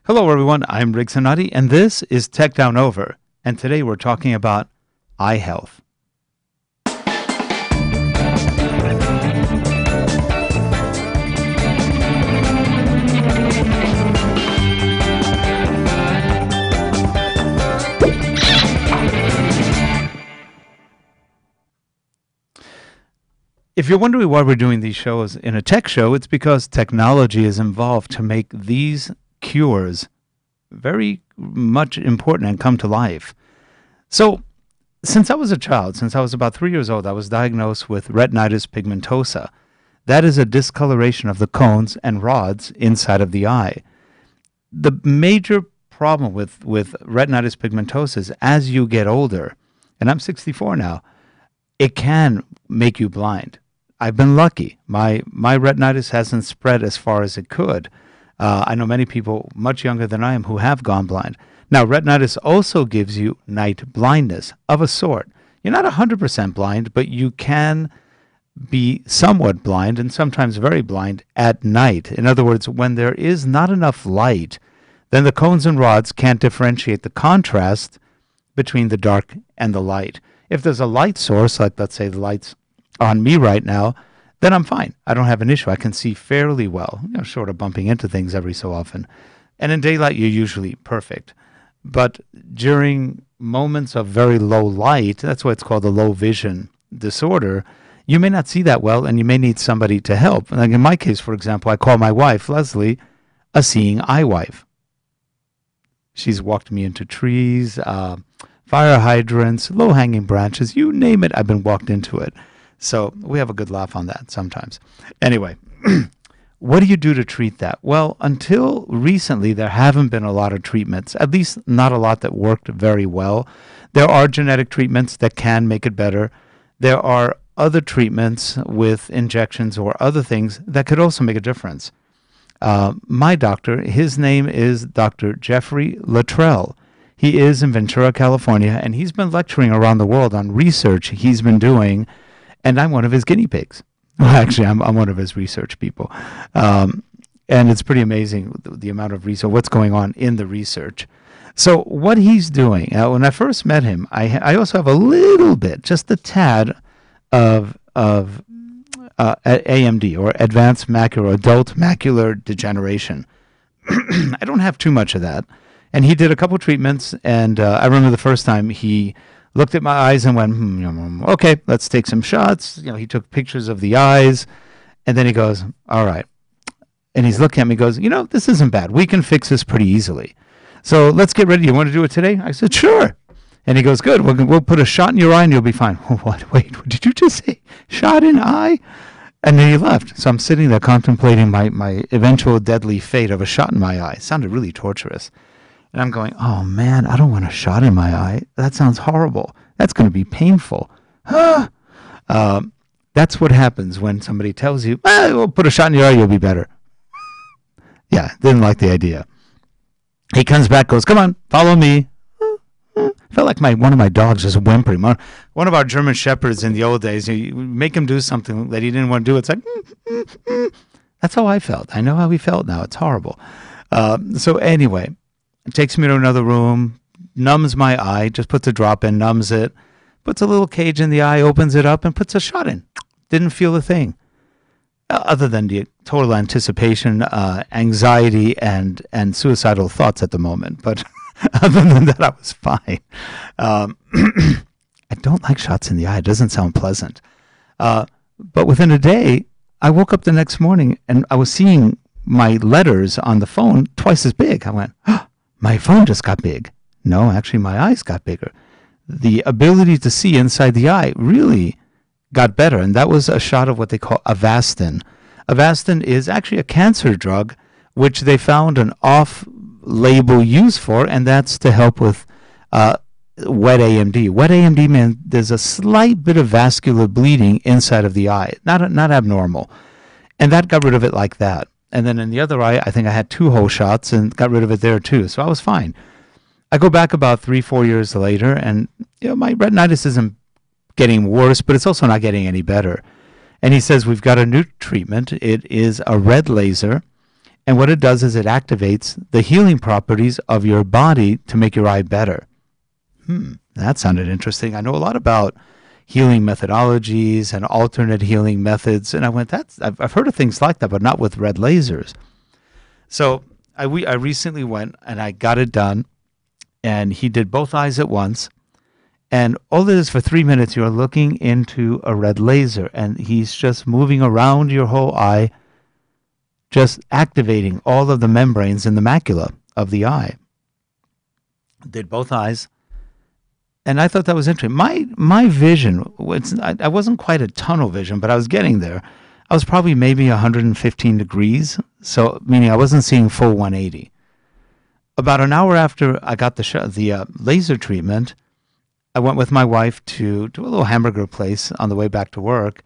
Hello, everyone. I'm Rick Zanotti, and this is Tech Down Over. And today we're talking about eye health. If you're wondering why we're doing these shows in a tech show, it's because technology is involved to make these cures very much important and come to life. So, since I was a child, since I was about 3 years old, I was diagnosed with retinitis pigmentosa. That is a discoloration of the cones and rods inside of the eye. The major problem with retinitis pigmentosa is as you get older, and I'm 64 now, it can make you blind. I've been lucky. My retinitis hasn't spread as far as it could. I know many people much younger than I am who have gone blind. Now, retinitis also gives you night blindness of a sort. You're not 100% blind, but you can be somewhat blind and sometimes very blind at night. In other words, when there is not enough light, then the cones and rods can't differentiate the contrast between the dark and the light. If there's a light source, like let's say the light's on me right now, then I'm fine. I don't have an issue. I can see fairly well, short of bumping into things every so often. And in daylight, you're usually perfect. But during moments of very low light, that's why it's called a low vision disorder, you may not see that well, and you may need somebody to help. Like in my case, for example, I call my wife, Leslie, a seeing eye wife. She's walked me into trees, fire hydrants, low-hanging branches, you name it, I've been walked into it. So we have a good laugh on that sometimes. Anyway, what do you do to treat that? Well, until recently, there haven't been a lot of treatments, at least not a lot that worked very well. There are genetic treatments that can make it better. There are other treatments with injections or other things that could also make a difference. My doctor, his name is Dr. Jeffrey Luttrull. He is in Ventura, California, and he's been lecturing around the world on research he's been doing, and I'm one of his guinea pigs. Well, actually, I'm one of his research people. And it's pretty amazing the amount of research, what's going on in the research. So what he's doing, when I first met him, I also have a little bit, just a tad of AMD, or advanced macular, adult macular degeneration. I don't have too much of that. And he did a couple treatments, and I remember the first time he looked at my eyes and went, okay, let's take some shots. He took pictures of the eyes, and then he goes, all right. And he's looking at me and goes, this isn't bad. We can fix this pretty easily. So let's get ready. You want to do it today? I said, sure. And he goes, good. We'll put a shot in your eye and you'll be fine. What? Wait, what did you just say? Shot in eye? And then he left. So I'm sitting there contemplating my eventual deadly fate of a shot in my eye. It sounded really torturous. And I'm going, oh, man, I don't want a shot in my eye. That sounds horrible. That's going to be painful. That's what happens when somebody tells you, we'll put a shot in your eye, you'll be better. Yeah, didn't like the idea. He comes back, goes, come on, follow me. Felt like one of my dogs was whimpering. One of our German shepherds in the old days, you make him do something that he didn't want to do. It's like, That's how I felt. I know how he felt now. It's horrible. So anyway, it takes me to another room, numbs my eye, just puts a drop in, numbs it, puts a little cage in the eye, opens it up, and puts a shot in. Didn't feel a thing. Other than the total anticipation, anxiety, and suicidal thoughts at the moment. But other than that, I was fine. I don't like shots in the eye. It doesn't sound pleasant. But within a day, I woke up the next morning, and I was seeing my letters on the phone twice as big. I went, my phone just got big. No, actually, my eyes got bigger. The ability to see inside the eye really got better, and that was a shot of what they call Avastin. Avastin is actually a cancer drug, which they found an off-label use for, and that's to help with wet AMD. Wet AMD means there's a slight bit of vascular bleeding inside of the eye, not abnormal, and that got rid of it like that. And then in the other eye, I think I had 2 whole shots and got rid of it there too. So I was fine. I go back about 3-4 years later, and my retinitis isn't getting worse, but it's also not getting any better. And he says, we've got a new treatment. It is a red laser. And what it does is it activates the healing properties of your body to make your eye better. That sounded interesting. I know a lot about healing methodologies and alternate healing methods. And I went, I've heard of things like that, but not with red lasers. So I recently went and I got it done, and he did both eyes at once. And all it is, for 3 minutes, you're looking into a red laser, and he's just moving around your whole eye, just activating all of the membranes in the macula of the eye. Did both eyes. And I thought that was interesting. My vision, I wasn't quite a tunnel vision, but I was getting there. I was probably maybe 115 degrees, so meaning I wasn't seeing full 180. About an hour after I got the laser treatment, I went with my wife to a little hamburger place on the way back to work,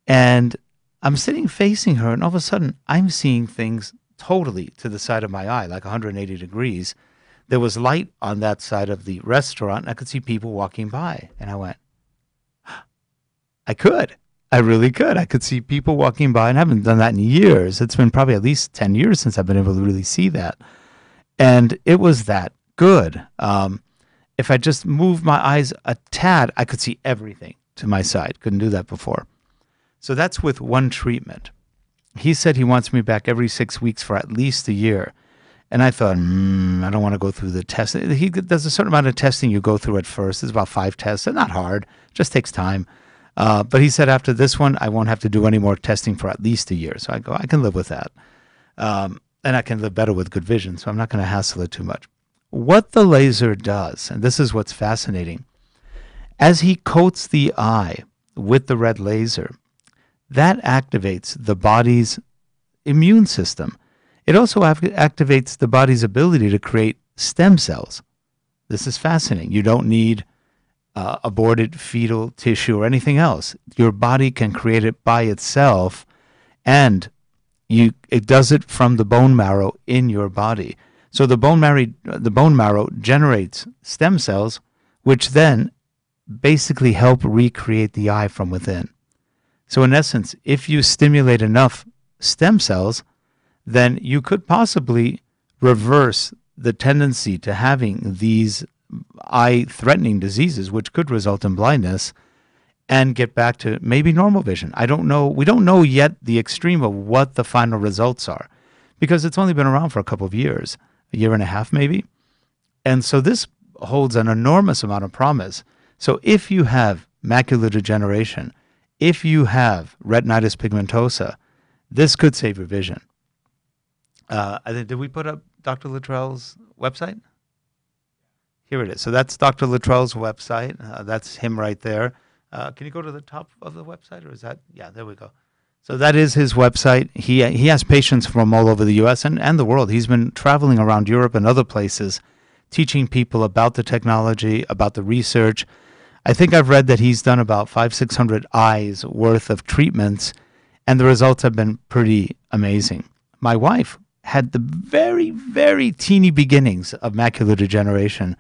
and I'm sitting facing her, and all of a sudden, I'm seeing things totally to the side of my eye, like 180 degrees. There was light on that side of the restaurant, and I could see people walking by. And I went, I really could. I could see people walking by, and I haven't done that in years. It's been probably at least 10 years since I've been able to really see that. And it was that good. If I just moved my eyes a tad, I could see everything to my side. Couldn't do that before. So that's with one treatment. He said he wants me back every 6 weeks for at least a year. And I thought, I don't want to go through the test. There's a certain amount of testing you go through at first. It's about 5 tests. They're not hard. It just takes time. But he said after this one, I won't have to do any more testing for at least a year. So I go, I can live with that. And I can live better with good vision. So I'm not going to hassle it too much. What the laser does, and this is what's fascinating, as he coats the eye with the red laser, that activates the body's immune system. It also activates the body's ability to create stem cells. This is fascinating. You don't need aborted fetal tissue or anything else. Your body can create it by itself, and it does it from the bone marrow in your body. So the bone marrow generates stem cells, which then basically help recreate the eye from within. So in essence, if you stimulate enough stem cells, then you could possibly reverse the tendency to having these eye-threatening diseases, which could result in blindness, and get back to maybe normal vision. I don't know. We don't know yet the extreme of what the final results are, because it's only been around for a couple of years, a year and a half maybe. And so this holds an enormous amount of promise. So if you have macular degeneration, if you have retinitis pigmentosa, this could save your vision. Did we put up Dr. Luttrull's website? Here it is. So that's Dr. Luttrull's website. That's him right there. Can you go to the top of the website, or is that? Yeah, there we go. So that is his website. He has patients from all over the U.S. and the world. He's been traveling around Europe and other places, teaching people about the technology, about the research. I think I've read that he's done about 500-600 eyes worth of treatments, and the results have been pretty amazing. My wife had the very, very teeny beginnings of macular degeneration,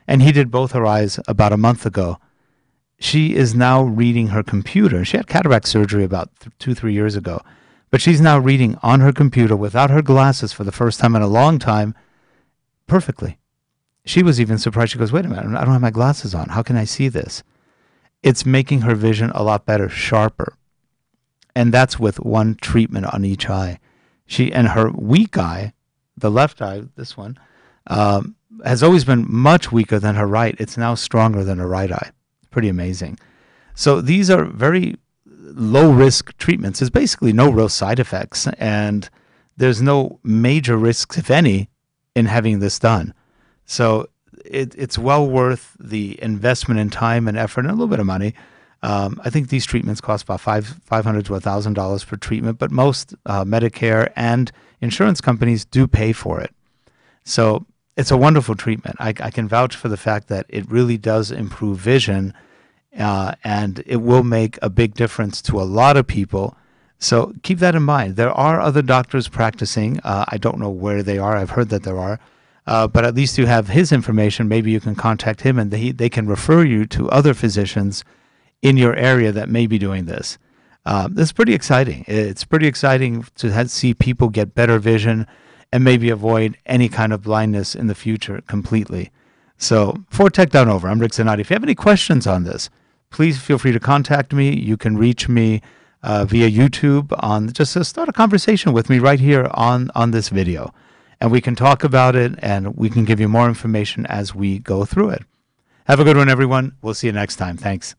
and he did both her eyes about a month ago. She is now reading her computer. She had cataract surgery about 2-3 years ago, but she's now reading on her computer without her glasses for the first time in a long time, perfectly. She was even surprised. She goes, wait a minute, I don't have my glasses on. How can I see this? It's making her vision a lot better, sharper. And that's with one treatment on each eye. And her weak eye, the left eye, this one, has always been much weaker than her right. It's now stronger than her right eye. Pretty amazing. So these are very low-risk treatments. There's basically no real side effects, and there's no major risks, if any, in having this done. So it's well worth the investment in time and effort and a little bit of money. I think these treatments cost about $500 to $1,000 per treatment, but most Medicare and insurance companies do pay for it. So it's a wonderful treatment. I can vouch for the fact that it really does improve vision, and it will make a big difference to a lot of people. So keep that in mind. There are other doctors practicing. I don't know where they are. I've heard that there are. But at least you have his information. Maybe you can contact him, and they can refer you to other physicians in your area that may be doing this. It's pretty exciting. It's pretty exciting to see people get better vision and maybe avoid any kind of blindness in the future completely. So for Tech Down Over, I'm Rick Zanotti. If you have any questions on this, please feel free to contact me. You can reach me via YouTube just to start a conversation with me right here on this video. And we can talk about it, and we can give you more information as we go through it. Have a good one, everyone. We'll see you next time. Thanks.